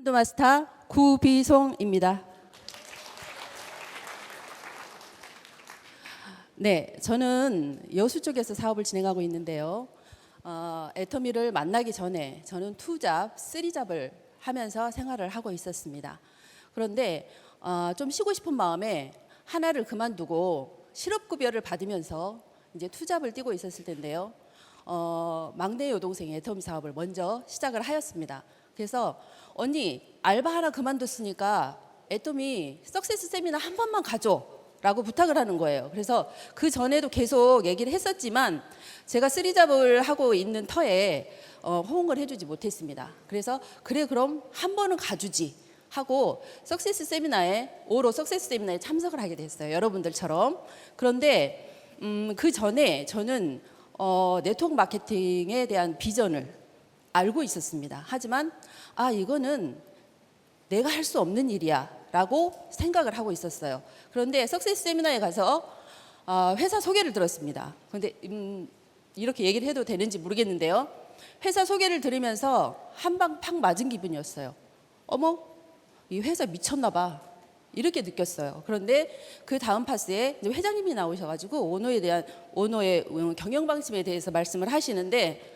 펀드 마스터 구비송입니다. 네, 저는 여수 쪽에서 사업을 진행하고 있는데요. 애터미를 만나기 전에 저는 2잡, 3잡을 하면서 생활을 하고 있었습니다. 그런데 좀 쉬고 싶은 마음에 하나를 그만두고 실업급여를 받으면서 이제 2잡을 뛰고 있었을 텐데요. 막내 여동생이 애터미 사업을 먼저 시작을 하였습니다. 그래서 언니 알바 하나 그만뒀으니까 애터미 석세스 세미나 한 번만 가줘 라고 부탁을 하는 거예요. 그래서 그 전에도 계속 얘기를 했었지만 제가 3잡을 하고 있는 터에 호응을 해주지 못했습니다. 그래서 그래 그럼 한 번은 가주지 하고 석세스 세미나에 5로 석세스 세미나에 참석을 하게 됐어요. 여러분들처럼. 그런데 그 전에 저는 네트워크 마케팅에 대한 비전을 알고 있었습니다. 하지만 이거는 내가 할 수 없는 일이야 라고 생각을 하고 있었어요. 그런데 석세스 세미나에 가서 회사 소개를 들었습니다. 그런데 이렇게 얘기를 해도 되는지 모르겠는데요. 회사 소개를 들으면서 한 방 팍 맞은 기분이었어요. 어머, 이 회사 미쳤나 봐. 이렇게 느꼈어요. 그런데 그 다음 파스에 회장님이 나오셔가지고 오너의 경영 방침에 대해서 말씀을 하시는데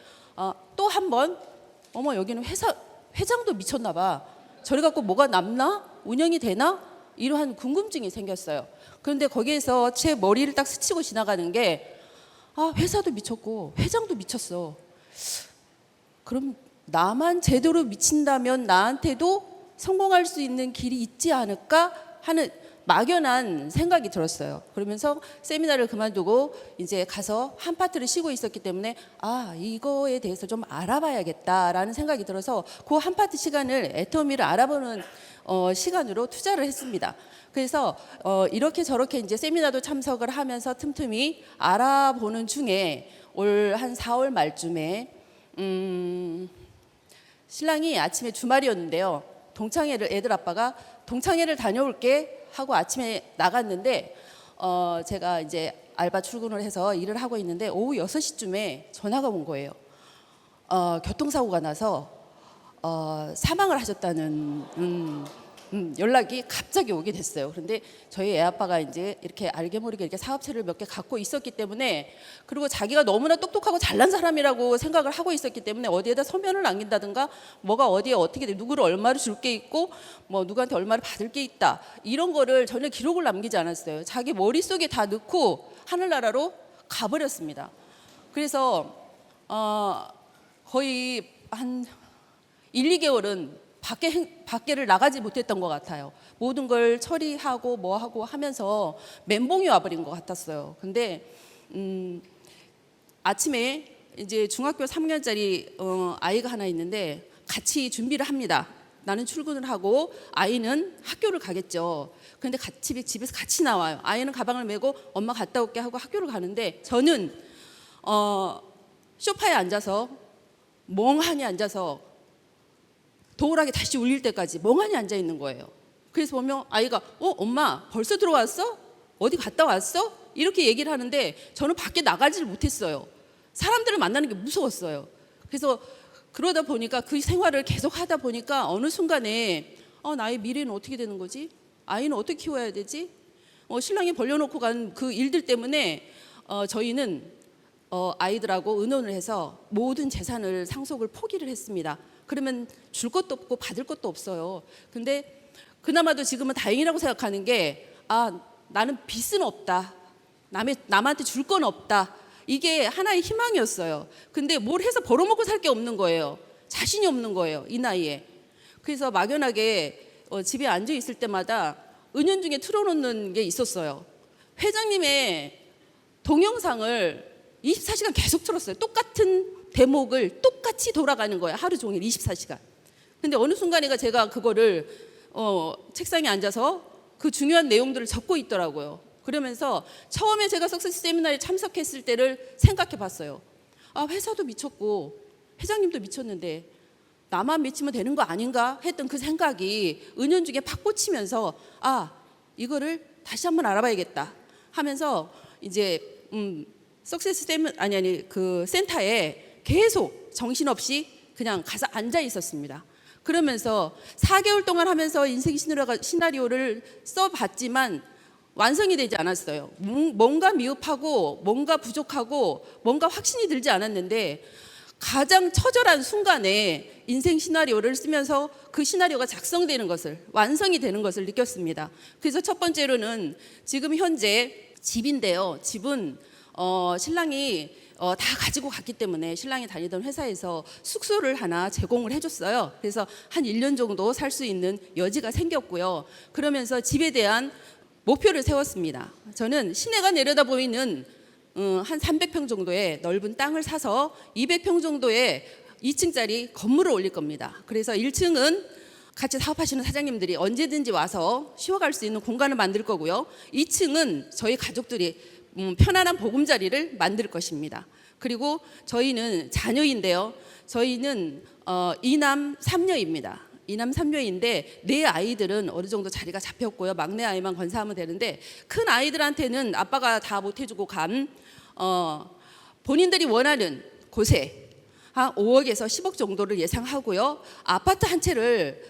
또 한 번 어머 여기는 회장도 미쳤나 봐. 저래 갖고 뭐가 남나? 운영이 되나? 이러한 궁금증이 생겼어요. 그런데 거기에서 제 머리를 딱 스치고 지나가는 게 회사도 미쳤고 회장도 미쳤어. 그럼 나만 제대로 미친다면 나한테도 성공할 수 있는 길이 있지 않을까 하는 막연한 생각이 들었어요. 그러면서 세미나를 그만두고 이제 가서 한 파트를 쉬고 있었기 때문에 이거에 대해서 좀 알아봐야겠다라는 생각이 들어서 그 한 파트 시간을 애터미를 알아보는 시간으로 투자를 했습니다. 그래서 이렇게 저렇게 이제 세미나도 참석을 하면서 틈틈이 알아보는 중에 올 한 4월 말쯤에 신랑이 아침에 주말이었는데요. 동창회를 애들 아빠가 동창회를 다녀올게 하고 아침에 나갔는데 제가 이제 알바 출근을 해서 일을 하고 있는데 오후 6시쯤에 전화가 온 거예요. 교통사고가 나서 사망을 하셨다는 연락이 갑자기 오게 됐어요. 그런데 저희 애 아빠가 이제 이렇게 알게 모르게 이렇게 사업체를 몇 개 갖고 있었기 때문에 그리고 자기가 너무나 똑똑하고 잘난 사람이라고 생각을 하고 있었기 때문에 어디에다 서면을 남긴다든가 뭐가 어디에 어떻게 누구를 얼마를 줄 게 있고 뭐 누구한테 얼마를 받을 게 있다 이런 거를 전혀 기록을 남기지 않았어요. 자기 머릿속에 다 넣고 하늘나라로 가버렸습니다. 그래서 거의 한 1, 2개월은 밖에를 나가지 못했던 것 같아요. 모든 걸 처리하고 뭐하고 하면서 멘붕이 와버린 것 같았어요. 근데 아침에 이제 중학교 3학년짜리 아이가 하나 있는데 같이 준비를 합니다. 나는 출근을 하고 아이는 학교를 가겠죠. 그런데 집에서 같이 나와요. 아이는 가방을 메고 엄마 갔다 올게 하고 학교를 가는데 저는 소파에 앉아서 멍하니 앉아서 도우락이 다시 울릴 때까지 멍하니 앉아 있는 거예요. 그래서 보면 아이가 엄마 벌써 들어왔어? 어디 갔다 왔어? 이렇게 얘기를 하는데 저는 밖에 나가지를 못했어요. 사람들을 만나는 게 무서웠어요. 그래서 그러다 보니까 그 생활을 계속 하다 보니까 어느 순간에 나의 미래는 어떻게 되는 거지? 아이는 어떻게 키워야 되지? 신랑이 벌려놓고 간 그 일들 때문에 저희는 아이들하고 의논을 해서 모든 재산을 상속을 포기를 했습니다. 그러면 줄 것도 없고 받을 것도 없어요. 근데 그나마도 지금은 다행이라고 생각하는 게 나는 빚은 없다. 남한테 줄 건 없다. 이게 하나의 희망이었어요. 근데 뭘 해서 벌어먹고 살 게 없는 거예요. 자신이 없는 거예요. 이 나이에. 그래서 막연하게 집에 앉아 있을 때마다 은연중에 틀어놓는 게 있었어요. 회장님의 동영상을 24시간 계속 틀었어요. 똑같은 대목을 똑같이 돌아가는 거예요. 하루 종일 24시간. 근데 어느 순간에 제가 그거를 책상에 앉아서 그 중요한 내용들을 적고 있더라고요. 그러면서 처음에 제가 석세스 세미나에 참석했을 때를 생각해 봤어요. 회사도 미쳤고 회장님도 미쳤는데 나만 미치면 되는 거 아닌가 했던 그 생각이 은연중에 팍 꽂히면서 이거를 다시 한번 알아봐야겠다 하면서 이제 석세스 그 센터에 계속 정신없이 그냥 가서 앉아 있었습니다. 그러면서 4개월 동안 하면서 인생 시나리오를 써봤지만 완성이 되지 않았어요. 뭔가 미흡하고 뭔가 부족하고 뭔가 확신이 들지 않았는데 가장 처절한 순간에 인생 시나리오를 쓰면서 그 시나리오가 작성되는 것을, 완성이 되는 것을 느꼈습니다. 그래서 첫 번째로는 지금 현재 집인데요. 집은 신랑이 다 가지고 갔기 때문에 신랑이 다니던 회사에서 숙소를 하나 제공을 해줬어요. 그래서 한 1년 정도 살 수 있는 여지가 생겼고요. 그러면서 집에 대한 목표를 세웠습니다. 저는 시내가 내려다 보이는 한 300평 정도의 넓은 땅을 사서 200평 정도의 2층짜리 건물을 올릴 겁니다. 그래서 1층은 같이 사업하시는 사장님들이 언제든지 와서 쉬어갈 수 있는 공간을 만들 거고요. 2층은 저희 가족들이 편안한 보금자리를 만들 것입니다. 그리고 저희는 자녀인데요. 저희는 2남 3녀입니다. 2남 3녀인데 네 아이들은 어느 정도 자리가 잡혔고요. 막내 아이만 건사하면 되는데 큰 아이들한테는 아빠가 다 못해주고 간 본인들이 원하는 곳에 한 5억에서 10억 정도를 예상하고요. 아파트 한 채를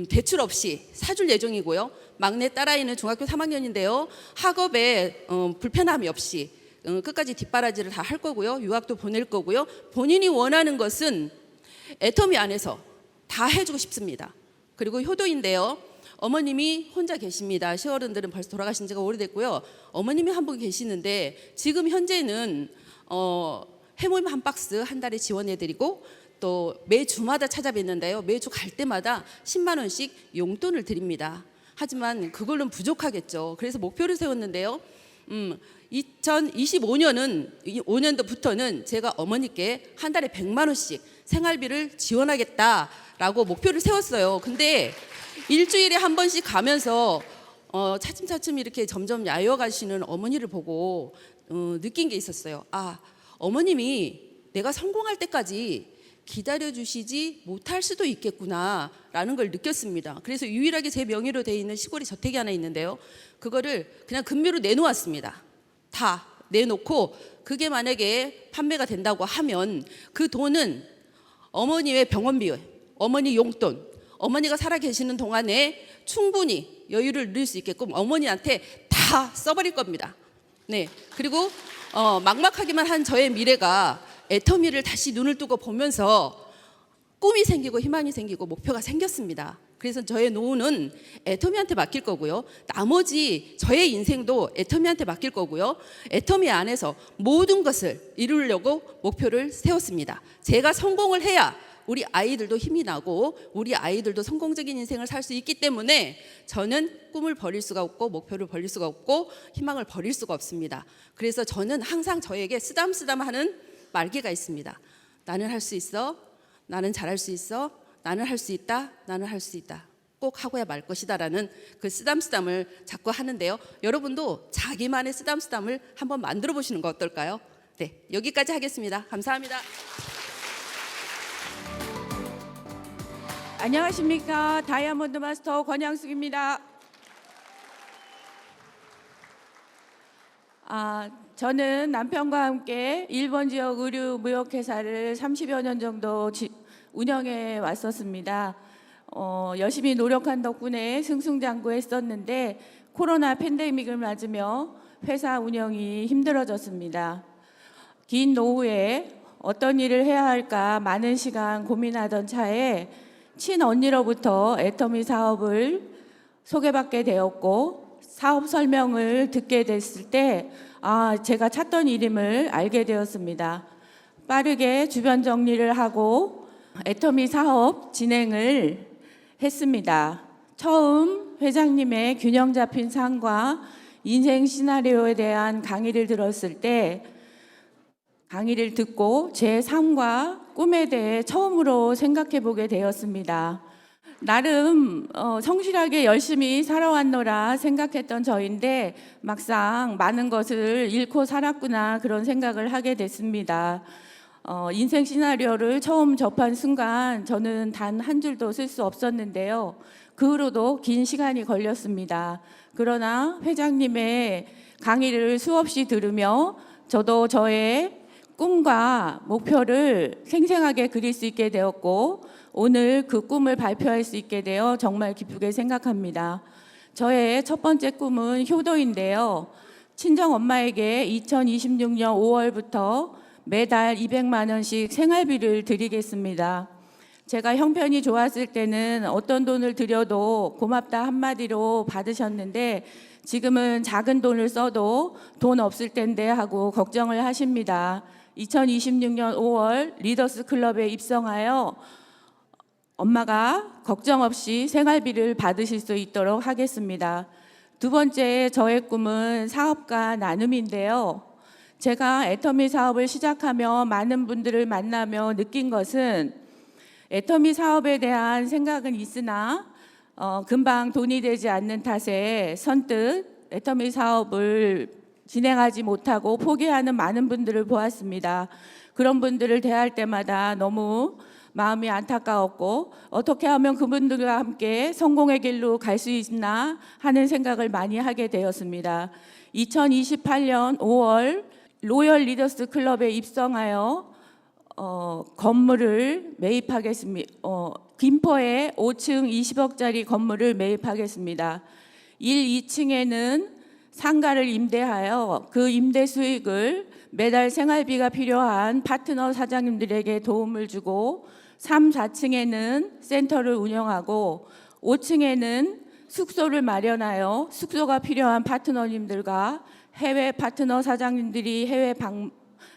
대출 없이 사줄 예정이고요. 막내 딸아이는 중학교 3학년인데요. 학업에 불편함이 없이 끝까지 뒷바라지를 다 할 거고요. 유학도 보낼 거고요. 본인이 원하는 것은 애터미 안에서 다 해주고 싶습니다. 그리고 효도인데요. 어머님이 혼자 계십니다. 시어른들은 벌써 돌아가신 지가 오래됐고요. 어머님이 한 분 계시는데 지금 현재는 해모임 한 박스 한 달에 지원해드리고 또 매주마다 찾아뵙는데요. 매주 갈 때마다 10만 원씩 용돈을 드립니다. 하지만 그걸로는 부족하겠죠. 그래서 목표를 세웠는데요. 2025년도부터는 제가 어머니께 한 달에 100만 원씩 생활비를 지원하겠다라고 목표를 세웠어요. 근데 일주일에 한 번씩 가면서 차츰차츰 이렇게 점점 야유어 가시는 어머니를 보고 느낀 게 있었어요. 아, 어머님이 내가 성공할 때까지 기다려주시지 못할 수도 있겠구나라는 걸 느꼈습니다. 그래서 유일하게 제 명의로 되어 있는 시골에 저택이 하나 있는데요. 그거를 그냥 금매로 내놓았습니다. 다 내놓고 그게 만약에 판매가 된다고 하면 그 돈은 어머니의 병원비, 어머니 용돈, 어머니가 살아 계시는 동안에 충분히 여유를 누릴 수 있게끔 어머니한테 다 써버릴 겁니다. 네, 그리고 막막하기만 한 저의 미래가 애터미를 다시 눈을 뜨고 보면서 꿈이 생기고 희망이 생기고 목표가 생겼습니다. 그래서 저의 노후는 애터미한테 맡길 거고요. 나머지 저의 인생도 애터미한테 맡길 거고요. 애터미 안에서 모든 것을 이루려고 목표를 세웠습니다. 제가 성공을 해야 우리 아이들도 힘이 나고 우리 아이들도 성공적인 인생을 살 수 있기 때문에 저는 꿈을 버릴 수가 없고 목표를 버릴 수가 없고 희망을 버릴 수가 없습니다. 그래서 저는 항상 저에게 쓰담쓰담하는 말개가 있습니다. 나는 할 수 있어. 나는 잘할 수 있어. 나는 할 수 있다. 나는 할 수 있다. 꼭 하고야 말 것이다라는 그 쓰담쓰담을 자꾸 하는데요. 여러분도 자기만의 쓰담쓰담을 한번 만들어 보시는 거 어떨까요? 네, 여기까지 하겠습니다. 감사합니다. 안녕하십니까. 다이아몬드 마스터 권양숙입니다. 저는 남편과 함께 일본 지역 의류 무역회사를 30여 년 정도 운영해 왔었습니다. 열심히 노력한 덕분에 승승장구했었는데 코로나 팬데믹을 맞으며 회사 운영이 힘들어졌습니다. 긴 노후에 어떤 일을 해야 할까 많은 시간 고민하던 차에 친언니로부터 애터미 사업을 소개받게 되었고 사업 설명을 듣게 됐을 때 제가 찾던 이름을 알게 되었습니다. 빠르게 주변 정리를 하고 애터미 사업 진행을 했습니다. 처음 회장님의 균형 잡힌 삶과 인생 시나리오에 대한 강의를 들었을 때 강의를 듣고 제 삶과 꿈에 대해 처음으로 생각해 보게 되었습니다. 나름 성실하게 열심히 살아왔노라 생각했던 저인데 막상 많은 것을 잃고 살았구나 그런 생각을 하게 됐습니다. 인생 시나리오를 처음 접한 순간 저는 단 한 줄도 쓸 수 없었는데요. 그 후로도 긴 시간이 걸렸습니다. 그러나 회장님의 강의를 수없이 들으며 저도 저의 꿈과 목표를 생생하게 그릴 수 있게 되었고 오늘 그 꿈을 발표할 수 있게 되어 정말 기쁘게 생각합니다. 저의 첫 번째 꿈은 효도인데요. 친정 엄마에게 2026년 5월부터 매달 200만 원씩 생활비를 드리겠습니다. 제가 형편이 좋았을 때는 어떤 돈을 드려도 고맙다 한마디로 받으셨는데 지금은 작은 돈을 써도 돈 없을 텐데 하고 걱정을 하십니다. 2026년 5월 리더스 클럽에 입성하여 엄마가 걱정 없이 생활비를 받으실 수 있도록 하겠습니다. 두 번째 저의 꿈은 사업가 나눔인데요. 제가 애터미 사업을 시작하며 많은 분들을 만나며 느낀 것은 애터미 사업에 대한 생각은 있으나 금방 돈이 되지 않는 탓에 선뜻 애터미 사업을 진행하지 못하고 포기하는 많은 분들을 보았습니다. 그런 분들을 대할 때마다 너무 마음이 안타까웠고 어떻게 하면 그분들과 함께 성공의 길로 갈 수 있나 하는 생각을 많이 하게 되었습니다. 2028년 5월 로열 리더스 클럽에 입성하여 건물을 매입하겠습니다. 김포에 5층 20억짜리 건물을 매입하겠습니다. 2층에는 상가를 임대하여 그 임대 수익을 매달 생활비가 필요한 파트너 사장님들에게 도움을 주고 3, 4층에는 센터를 운영하고 5층에는 숙소를 마련하여 숙소가 필요한 파트너님들과 해외 파트너 사장님들이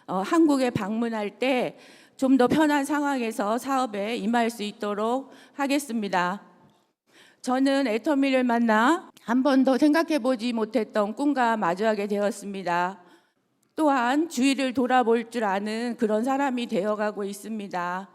한국에 방문할 때 좀 더 편한 상황에서 사업에 임할 수 있도록 하겠습니다. 저는 애터미를 만나 한 번도 생각해보지 못했던 꿈과 마주하게 되었습니다. 또한 주위를 돌아볼 줄 아는 그런 사람이 되어가고 있습니다.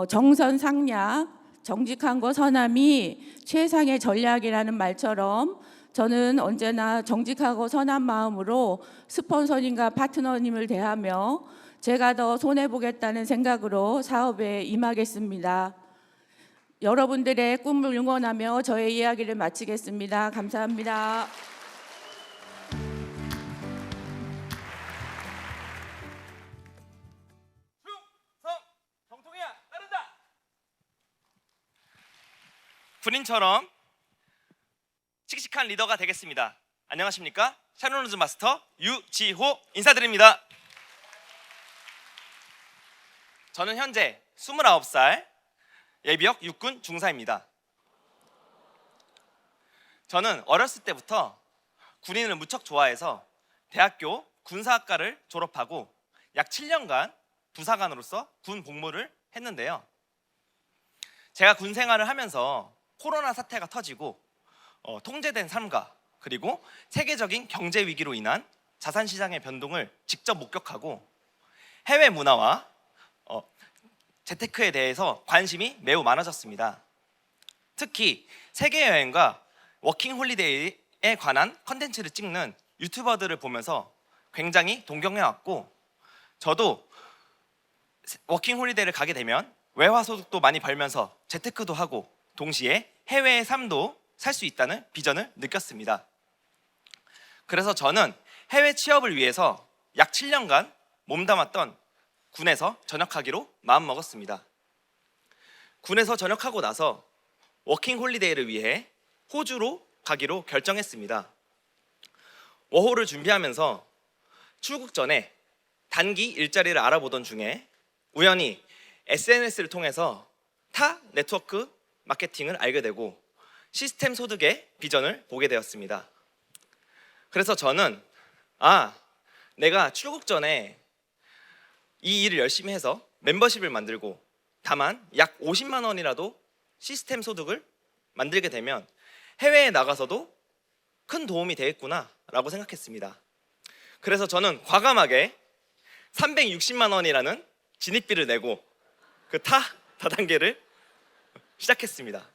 정선상략, 정직함과 선함이 최상의 전략이라는 말처럼 저는 언제나 정직하고 선한 마음으로 스폰서님과 파트너님을 대하며 제가 더 손해보겠다는 생각으로 사업에 임하겠습니다. 여러분들의 꿈을 응원하며 저의 이야기를 마치겠습니다. 감사합니다. 정통이야 따른다. 군인처럼 씩씩한 리더가 되겠습니다. 안녕하십니까? 샤론루즈 마스터 유지호 인사드립니다. 저는 현재 29살 예비역 육군 중사입니다. 저는 어렸을 때부터 군인을 무척 좋아해서 대학교 군사학과를 졸업하고 약 7년간 부사관으로서 군 복무를 했는데요. 제가 군 생활을 하면서 코로나 사태가 터지고 통제된 삶과 그리고 세계적인 경제 위기로 인한 자산 시장의 변동을 직접 목격하고 해외 문화와 재테크에 대해서 관심이 매우 많아졌습니다. 특히 세계 여행과 워킹 홀리데이에 관한 컨텐츠를 찍는 유튜버들을 보면서 굉장히 동경해왔고 저도 워킹 홀리데이를 가게 되면 외화 소득도 많이 벌면서 재테크도 하고 동시에 해외의 삶도 살 수 있다는 비전을 느꼈습니다. 그래서 저는 해외 취업을 위해서 약 7년간 몸담았던 군에서 전역하기로 마음먹었습니다. 군에서 전역하고 나서 워킹 홀리데이를 위해 호주로 가기로 결정했습니다. 워홀을 준비하면서 출국 전에 단기 일자리를 알아보던 중에 우연히 SNS를 통해서 타 네트워크 마케팅을 알게 되고 시스템 소득의 비전을 보게 되었습니다. 그래서 저는 내가 출국 전에 이 일을 열심히 해서 멤버십을 만들고 다만 약 50만 원이라도 시스템 소득을 만들게 되면 해외에 나가서도 큰 도움이 되겠구나 라고 생각했습니다. 그래서 저는 과감하게 360만 원이라는 진입비를 내고 그 다단계를 시작했습니다.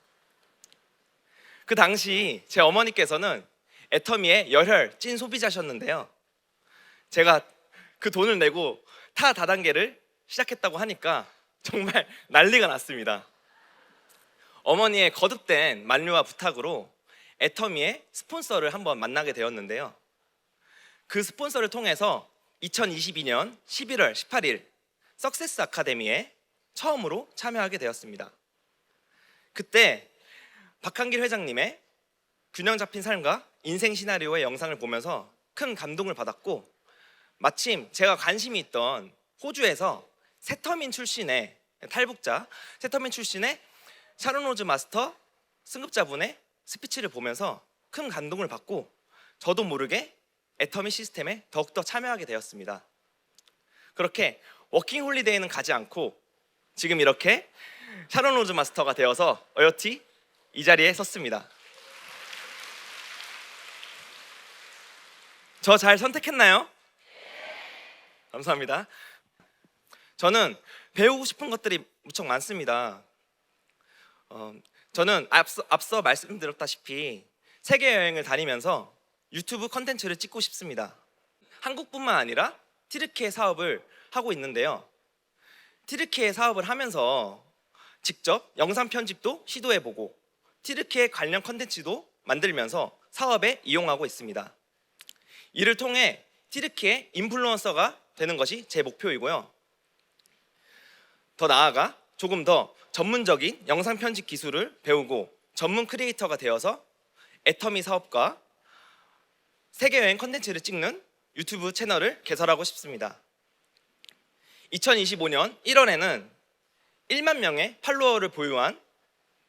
그 당시 제 어머니께서는 애터미의 열혈 찐 소비자셨는데요. 제가 그 돈을 내고 다단계를 시작했다고 하니까 정말 난리가 났습니다. 어머니의 거듭된 만류와 부탁으로 애터미의 스폰서를 한번 만나게 되었는데요. 그 스폰서를 통해서 2022년 11월 18일 석세스 아카데미에 처음으로 참여하게 되었습니다. 그때 박한길 회장님의 균형 잡힌 삶과 인생 시나리오의 영상을 보면서 큰 감동을 받았고, 마침 제가 관심이 있던 호주에서 세터민 출신의 탈북자, 세터민 출신의 샤론 로즈 마스터 승급자분의 스피치를 보면서 큰 감동을 받고 저도 모르게 애터미 시스템에 더욱더 참여하게 되었습니다. 그렇게 워킹 홀리데이는 가지 않고 지금 이렇게 샤론 로즈 마스터가 되어서 어여티 이 자리에 섰습니다. 저 잘 선택했나요? 감사합니다. 저는 배우고 싶은 것들이 무척 많습니다. 저는 앞서 말씀드렸다시피 세계 여행을 다니면서 유튜브 컨텐츠를 찍고 싶습니다. 한국뿐만 아니라 튀르키예 사업을 하고 있는데요. 튀르키예 사업을 하면서 직접 영상 편집도 시도해보고 튀르키예 관련 컨텐츠도 만들면서 사업에 이용하고 있습니다. 이를 통해 튀르키예 인플루언서가 되는 것이 제 목표이고요. 더 나아가 조금 더 전문적인 영상 편집 기술을 배우고 전문 크리에이터가 되어서 애터미 사업과 세계 여행 컨텐츠를 찍는 유튜브 채널을 개설하고 싶습니다. 2025년 1월에는 1만 명의 팔로워를 보유한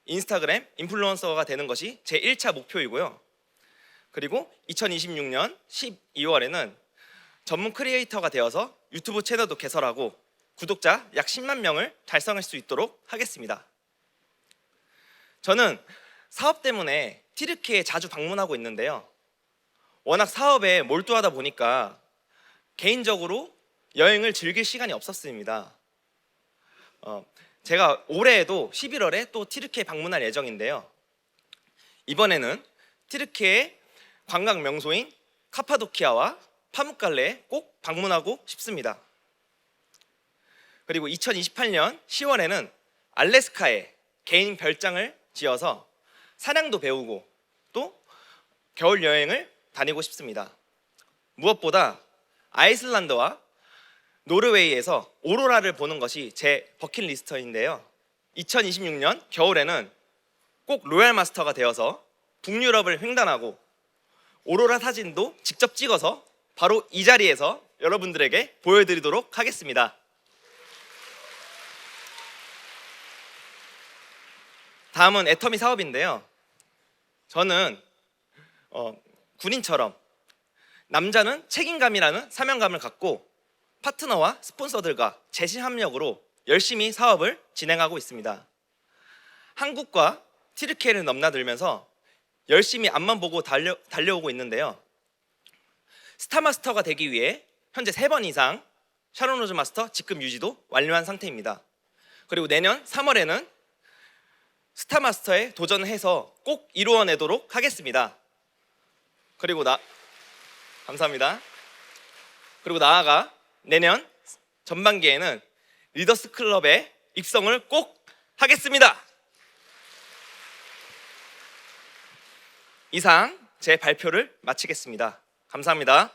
인스타그램 인플루언서가 되는 것이 제 1차 목표이고요. 그리고 2026년 12월에는 전문 크리에이터가 되어서 유튜브 채널도 개설하고 구독자 약 10만 명을 달성할 수 있도록 하겠습니다. 저는 사업 때문에 튀르키예에 자주 방문하고 있는데요. 워낙 사업에 몰두하다 보니까 개인적으로 여행을 즐길 시간이 없었습니다. 제가 올해에도 11월에 또 튀르키예 방문할 예정인데요. 이번에는 튀르키예 관광 명소인 카파도키아와 파묵갈레에 꼭 방문하고 싶습니다. 그리고 2028년 10월에는 알래스카에 개인 별장을 지어서 사냥도 배우고 또 겨울 여행을 다니고 싶습니다. 무엇보다 아이슬란드와 노르웨이에서 오로라를 보는 것이 제 버킷리스트인데요. 2026년 겨울에는 꼭 로얄 마스터가 되어서 북유럽을 횡단하고 오로라 사진도 직접 찍어서 바로 이 자리에서 여러분들에게 보여드리도록 하겠습니다. 다음은 애터미 사업인데요. 저는 군인처럼 남자는 책임감이라는 사명감을 갖고 파트너와 스폰서들과 재심합력으로 열심히 사업을 진행하고 있습니다. 한국과 튀르키예를 넘나들면서 열심히 앞만 보고 달려오고 있는데요. 스타마스터가 되기 위해 현재 3번 이상 샤론 로즈 마스터 직급 유지도 완료한 상태입니다. 그리고 내년 3월에는 스타마스터에 도전해서 꼭 이루어내도록 하겠습니다. 감사합니다. 그리고 나아가 내년 전반기에는 리더스 클럽에 입성을 꼭 하겠습니다. 이상 제 발표를 마치겠습니다. 감사합니다.